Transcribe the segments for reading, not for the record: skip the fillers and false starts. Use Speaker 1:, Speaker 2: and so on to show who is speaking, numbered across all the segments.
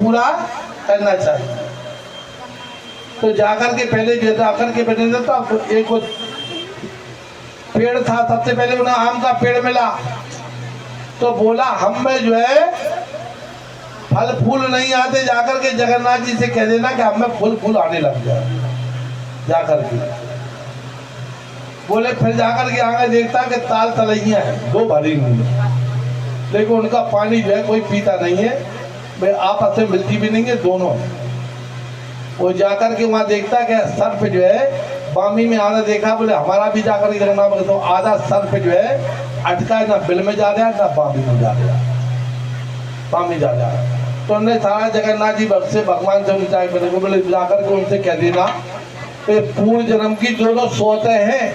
Speaker 1: पूरा करना चाहिए। तो जाकर के पहले जाकर के बैठे थे तो एक पेड़ था, सबसे पहले उन्हें आम का पेड़ मिला तो बोला हम में जो है फल फूल नहीं आते, जाकर के जगन्नाथ जी से कह देना कि हम में फूल फूल आने लग जाए। जाकर के बोले, फिर जाकर के आगे देखता कि ताल तलैया है, दो भरी हुई, लेकिन उनका पानी जो है कोई पीता नहीं है, भाई आपस में मिलती भी नहीं है दोनों। वो जाकर के वहाँ देखता कि सर्फ जो है बामी में आधा देखा, बोले हमारा भी जाकर के जगन्नाथ तो आधा सर्फ जो है अटका ना बिल में जा रहा ना बामी में जा रहा, बामी जा रहा। तो उन्होंने सारा जगन्नाथ जी से भगवान से ऊंचाई बने को बोले जाकर के उनसे कह देना पूर्ण जन्म की दोनों सोते हैं,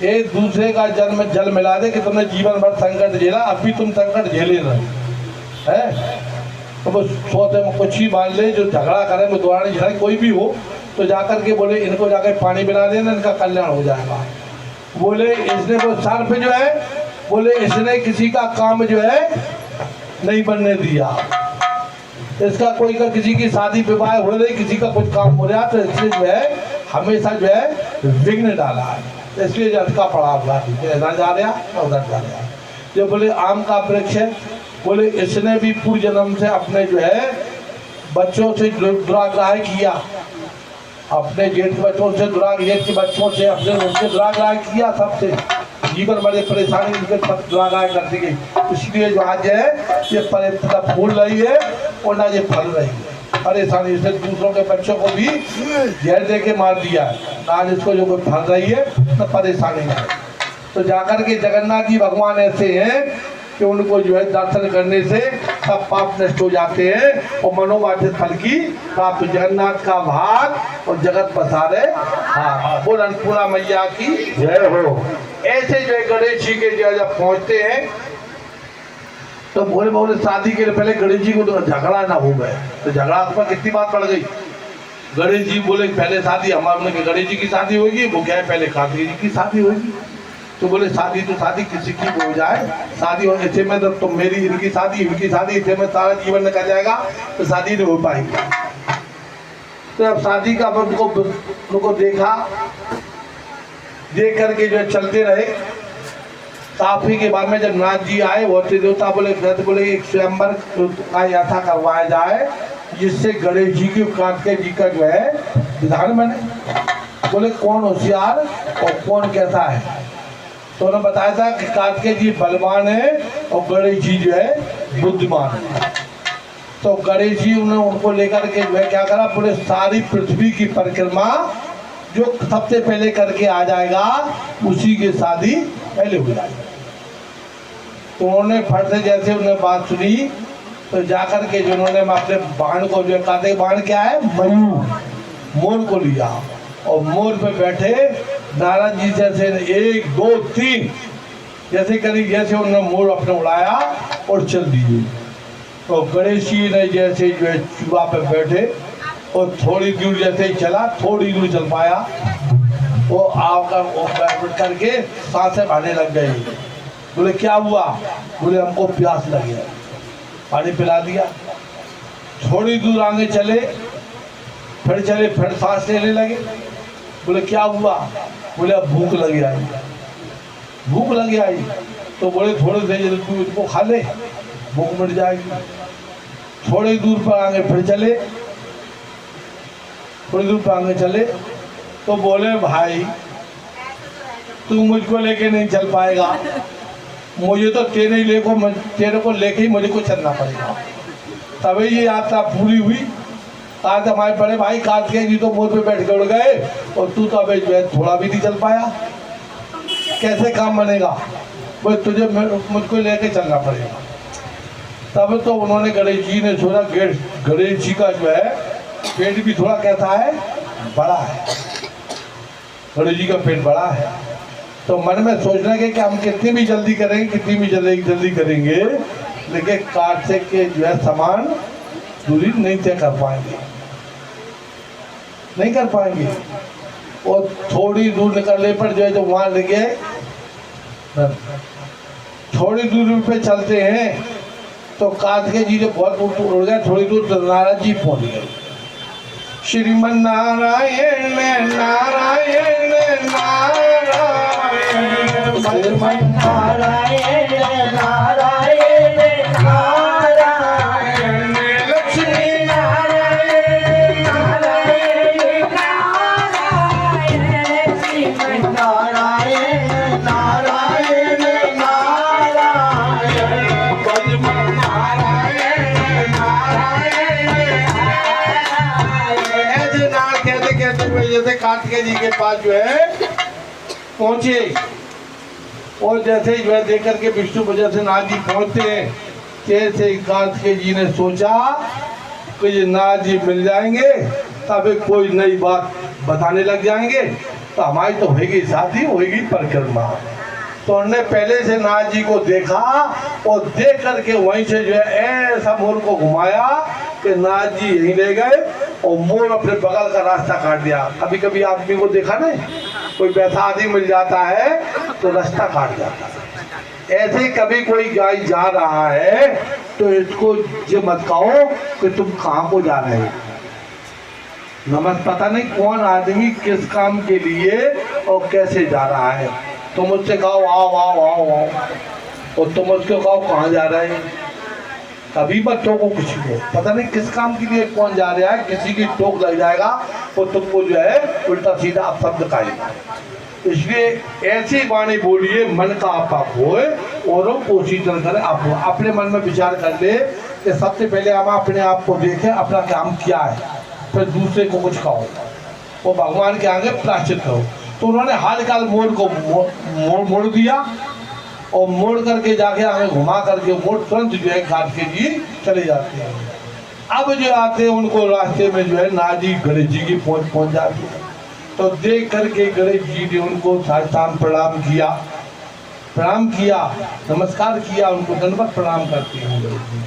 Speaker 1: एक दूसरे का जन्म जल मिला दे कि तुमने जीवन भर संकट झेला, अभी तुम संकट झेले रहे है। तो वो सोते में कुछ ही मान ले, जो झगड़ा करे वो दोबारा झगड़ा कोई भी हो तो जाकर के बोले इनको जाकर पानी पिला देना, इनका कल्याण हो जाएगा। बोले इसने वो सर्फ जो है, बोले इसने किसी का काम जो है नहीं बनने दिया, इसका कोई का किसी की शादी विवाह हो रही, किसी का कुछ काम हो रहा, तो इसलिए जो है हमेशा जो है विघ्न डाला है, इसलिए झटका पड़ा हुआ है, इधर जा रहा उधर जा रहा। जो बोले आम का वृक्ष है, बोले इसने भी पूर्व जन्म से अपने जो है बच्चों से दुराग्रह किया, अपने जेठ बच्चों से जेठ के बच्चों से अपने उनसे दुराग्रह किया, सबसे जीवन बड़े परेशानी उनके दुराग्रह करती गई, इसलिए जो आज है ये फूल रही है और ना ये फल रही है परेशानी से। दूसरों के बच्चों को भी जहर दे के मार दिया है, आज इसको जो कोई फल रही है तो परेशानी है। तो जाकर के जगन्नाथ जी भगवान ऐसे हैं कि उनको जो है दर्शन करने से सब पाप नष्ट हो जाते हैं और मनोवांछित फल की प्राप्त। जगन्नाथ का भाग और जगत पसारे हाँ, बोल अन्नपूर्णा मैया की जय हो। ऐसे जो है गणेश जी के जो जब पहुँचते हैं तो बोले बोले शादी के पहले गणेश जी को तो झगड़ा ना हो गए, तो झगड़ा पर कितनी बात पड़ गई। गणेश जी बोले पहले शादी हमारे गणेश जी की शादी होगी, वो क्या है पहले कार्तिक जी की शादी होगी। तो बोले शादी तो शादी किसी की हो जाए, शादी होने से में तो मेरी इनकी शादी इसे में सारा जीवन निकल जाएगा, तो शादी नहीं हो पाएगी। तो अब शादी का उनको देखा, देख करके जो चलते रहे। काफी के बाद में जब नाथ जी आए वो देवता बोले एक स्वयंवर का यात्रा करवाया जाए जिससे गणेश जी की कार्तिक जी का जो है विधान बने। बोले कौन होशियार और कौन कैसा है, तो उन्होंने बताया था कि कार्तिक जी बलवान है और गणेश जी जो है बुद्धिमान है। तो गणेश जी उन्होंने उनको लेकर के जो है क्या करा, पूरे सारी पृथ्वी की परिक्रमा जो सबसे पहले करके आ जाएगा उसी की शादी पहले हो जाएगी। तो उन्होंने फट से जैसे उन्होंने बात सुनी तो जाकर के जो उन्होंने अपने बाण को जो कहते बाण क्या है मयूर, मोर को लिया और मोर पे बैठे नारद जी जैसे 1 2 3 जैसे करी, जैसे उन्होंने मोर अपने उड़ाया और चल दिए। तो गणेश जी ने जैसे जो है चूहा पे बैठे और थोड़ी दूर जैसे ही चला, थोड़ी दूर चल पाया, वो आकर करके सांसें भागने लग गई। बोले क्या हुआ, बोले हमको प्यास लगी है, पानी पिला दिया। थोड़ी दूर आगे चले, फिर सांस लेने लगे। बोले क्या हुआ, बोले अब भूख लगी आई, भूख लगी आई। तो बोले थोड़ी देर तू इसको खा ले, भूख मिट जाएगी। थोड़ी दूर पर आगे फिर चले, थोड़ी दूर पर आगे चले तो बोले भाई तू मुझको लेके नहीं चल पाएगा, मुझे तो तेरे को लेके ही मुझे को चलना पड़ेगा। तभी ये यात्रा पूरी हुई। कहा था हमारे बड़े भाई कार्तिकेय जी तो मोर पे बैठ के उड़ गए और तू तो अभी थोड़ा भी नहीं चल पाया, कैसे काम बनेगा, वो तुझे मुझको लेके चलना पड़ेगा। तब तो उन्होंने गणेश जी ने सोचा गणेश जी का जो है पेट भी थोड़ा कैसा है बड़ा है, गणेश जी का पेट बड़ा है। तो मन में सोचना कि हम कितनी भी जल्दी करेंगे, कितनी भी जल्दी करेंगे, लेकिन कार्तिक के जो है समान दूरी नहीं तय कर पाएंगे, नहीं कर पाएंगे। और थोड़ी दूर निकलने पर जो है जो वहाँ लगे थोड़ी दूरी पे चलते हैं तो कार्तिकेय जी जो बहुत दूर उड़ गए, थोड़ी दूर तो नारद जी पहुंच गए। श्रीमन नारायण नारायण नारायण,
Speaker 2: श्रीमन नारायण नारायण नारायण,
Speaker 1: लक्ष्मी
Speaker 2: नारायण नारायण नारायण, श्रीमन नारायण नारायण नारायण,
Speaker 1: श्रीमन नारायण नारायण। ऐसे नाम कहते कहते हुए जैसे कार्तिकेय जी के पास जो है पहुंचे, और जैसे ही जो है देख करके विष्णु वजह से नाथ जी पहुंचते हैं, जैसे ही कार्तिकेय जी ने सोचा कि ये नाथ जी मिल जाएंगे तब कोई नई बात बताने लग जाएंगे, तो हमारी तो होगी शादी, होगी परिक्रमा। तो उन्होंने पहले से नाथ जी को देखा और देख करके वहीं से जो है ऐसा मोर को घुमाया कि नाथ जी यहीं ले गए और मोर अपने बगल का रास्ता काट दिया। कभी कभी आदमी को देखा नहीं, कोई वैसा आदमी मिल जाता है तो रास्ता काट जाता है। ऐसे ही कभी कोई गाय जा रहा है तो इसको ये मत कहो कि तुम कहाँ को जा रहे हो। नमस पता नहीं कौन आदमी किस काम के लिए और कैसे जा रहा है। तुम उससे कहो आओ आओ आओ आओ, और तुम उसको कहो कहाँ जा रहे हैं। कभी मत टोको किसी को, पता नहीं किस काम के लिए कौन जा रहा है, किसी की टोक लग जाएगा तो तुमको जो है उल्टा सीधा अपशब्द कहेगा। इसलिए ऐसी वाणी बोलिए मन का आपा होए और कोशिश करें। आप अपने मन में विचार कर ले कि सबसे पहले हम अपने आप को देखें, अपना काम क्या है, फिर दूसरे को कुछ कहो, वो भगवान के आगे प्राश्चित करो। तो उन्होंने हाल काल मोड़ को मोड़ दिया और मोड़ करके जाके आगे घुमा करके मोड़ तुरंत जो है कार्तिकेय जी चले जाते हैं। अब जो आते हैं उनको रास्ते में जो है नाथ जी गणेश जी की पहुंच जाती है। तो देख करके गणेश जी ने उनको साष्टांग प्रणाम किया, नमस्कार किया, उनको दंडवत प्रणाम करते हैं गणेश जी।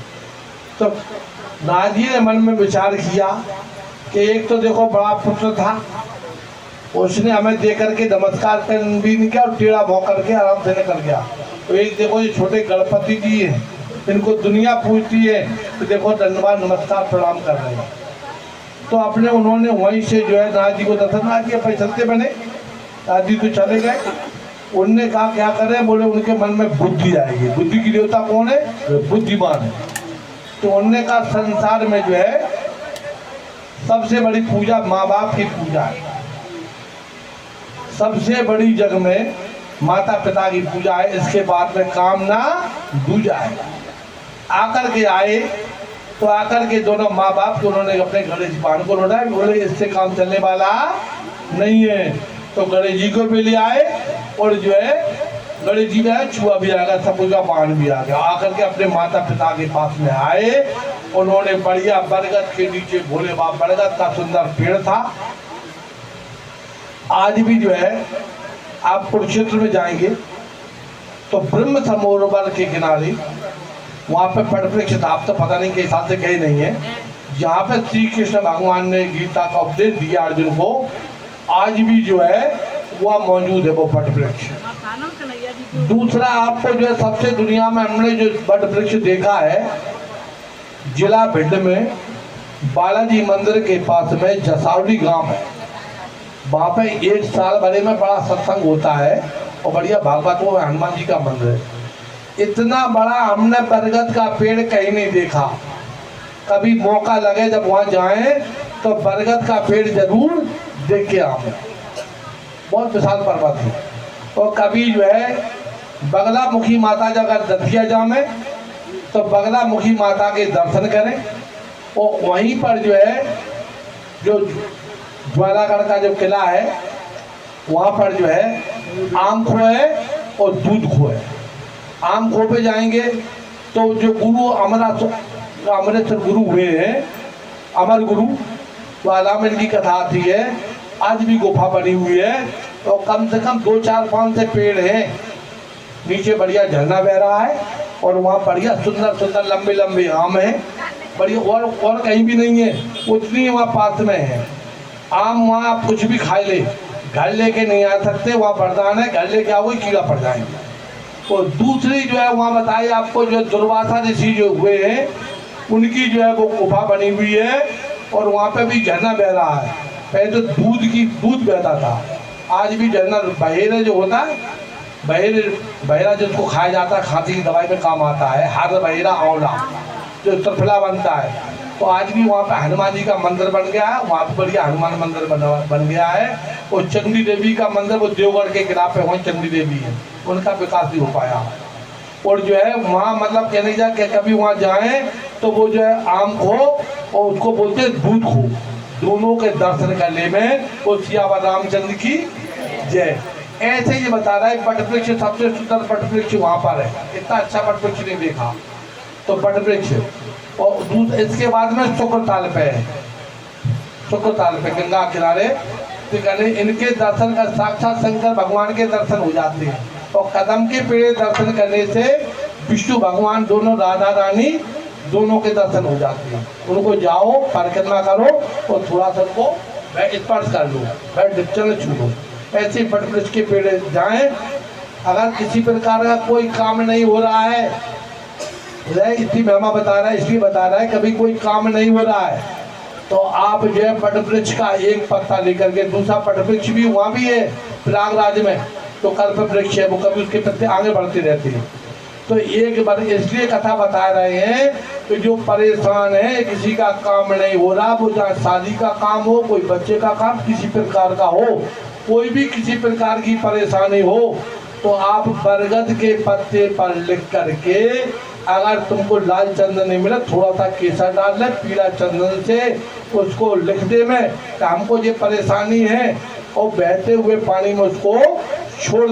Speaker 1: तो नाथ जी ने मन में विचार किया कि एक तो देखो बड़ा पुत्र था, उसने हमें दे करके नमस्कार कर भी नहीं किया और टेढ़ा भौं करके आराम से निकल गया। तो एक देखो ये छोटे गणपति जी हैं, इनको दुनिया पूछती है तो देखो धन्यवाद नमस्कार प्रणाम कर रहे हैं। तो अपने उन्होंने वहीं से जो है नाथ जी को दर्शन ना किया, भाई चलते बने। नाथ जी तो चले गए। उनने कहा क्या करें, बोले उनके मन में बुद्धि आएगी। बुद्धि की देवता कौन है? बुद्धिमान है। तो उनने कहा संसार में जो है सबसे बड़ी पूजा माँ बाप की पूजा है, सबसे बड़ी जग में माता पिता की पूजा है, इसके बाद में काम ना दूजा है। आकर के आए तो आकर के दोनों माँ बाप को उन्होंने अपने गणेश भगवान को लौटाया, बोले इससे काम चलने वाला नहीं है। तो गणेश जी को भी ले आए और जो है गणेश जी का छुआ भी आ गया, सब कुछ का बाण भी आ गया। आकर के अपने माता पिता के पास में आए, उन्होंने बढ़िया बरगद के नीचे, भोले बाबा बरगद का सुंदर पेड़ था। आज भी जो है आप कुरुक्षेत्र में जाएंगे तो ब्रह्म सरोवर के किनारे वहाँ पे पेड़ वृक्ष था, आप तो पता नहीं के हिसाब से कहीं नहीं है, जहाँ पे श्री कृष्ण भगवान ने गीता का उपदेश दिया अर्जुन को, आज भी जो है वह मौजूद है वो वट वृक्ष। दूसरा आपको जो है सबसे दुनिया में हमने जो वट वृक्ष देखा है, जिला भिंड में बालाजी मंदिर के पास में जसावली गांव है। वहाँ पे एक साल भरे में बड़ा सत्संग होता है और बढ़िया भागवत वो हनुमान जी का मंदिर है। इतना बड़ा हमने बरगद का पेड़ कहीं नहीं देखा। कभी मौका लगे जब वहाँ जाएं तो बरगद का पेड़ जरूर देख के आए, बहुत विशाल पर्वत है। और कभी जो है बगलामुखी माता जब अगर दतिया जाए तो बगलामुखी माता के दर्शन करें, और वहीं पर जो है जो ज्वालागढ़ का जो किला है वहाँ पर जो है आम खो है और दूध खो है। आम खो पे जाएंगे तो जो गुरु अमृतसर गुरु हुए हैं, अमर गुरु वालामिन की कथा आती है, आज भी गुफा बनी हुई है। तो कम से कम 2, 4, 5 से पेड़ हैं, नीचे बढ़िया झरना बह रहा है और वहाँ बढ़िया सुंदर सुंदर लंबे लंबे आम हैं, बढ़िया। और कहीं भी नहीं है, उतनी वहाँ पास में है आम। वहाँ आप कुछ भी खा ले, घर लेके नहीं आ सकते, वहाँ वरदान है, घर लेके आओगे कीड़ा पड़ जाएंगे। और दूसरी जो है वहाँ बताई आपको, जो दुर्वासा ऋषि जो हुए हैं उनकी जो है वो गुफा बनी हुई है और वहाँ पे भी झरना बह रहा है। पहले तो दूध बहता था, आज भी झरना। बहेरा जो होता है, बहेरा जिसको खाया जाता है, खांसी की दवाई में काम आता है, हर बहेरा आंवला जो त्रिफला बनता है, तो आज भी वहाँ पे हनुमान जी का मंदिर बन गया है। वहाँ पे बढ़िया हनुमान मंदिर बन गया है। और चंडी देवी का मंदिर वो देवगढ़ के किला पे वहीं चंडी देवी है, उनका विकास नहीं हो पाया। और जो है वहाँ मतलब कहने जा कि कभी वहाँ जाएं तो वो जो है आम खो और उसको बोलते हैं दूध खो, दोनों के दर्शन करने में वो सियावर रामचंद्र की जय। ऐसे ही बता रहा है बट वृक्ष सबसे सुंदर बट वृक्ष वहाँ पर है, इतना अच्छा बट वृक्ष नहीं देखा। तो बट वृक्ष और इसके बाद में शुक्रताल पे है, शुक्रताल पे गंगा किनारे, तो इनके दर्शन का साक्षात शंकर भगवान के दर्शन हो जाते हैं। और कदम के पेड़ दर्शन करने से विष्णु भगवान दोनों राधा रानी दोनों के दर्शन हो जाते हैं। उनको जाओ परिक्रमा करो और थोड़ा सा उनको स्पर्श कर लो, चरण छू लो। ऐसे बट वृक्ष के पेड़ जाएं। अगर किसी प्रकार का कोई काम नहीं हो रहा है, इतनी महिमा बता रहा है, इसलिए बता रहा है कभी कोई काम नहीं हो रहा है तो आप जो है बट वृक्ष का एक पत्ता लेकर के, दूसरा बट वृक्ष भी वहाँ भी है प्रयागराज में, तो कल्प वृक्ष है, वो कभी उसके पत्ते आगे बढ़ते रहते हैं। तो एक बार इसलिए कथा बता रहे हैं कि जो परेशान है, किसी का काम नहीं हो रहा, वो चाहे शादी का काम हो, कोई बच्चे का काम, किसी प्रकार का हो, कोई भी किसी प्रकार की परेशानी हो, तो आप बरगद के पत्ते पर लिख करके, अगर तुमको लाल चंदन नहीं मिला, थोड़ा सा केसर डाल ले पीला चंदन से, उसको लिख दे में कि हमको ये परेशानी है, और बहते हुए पानी में उसको छोड़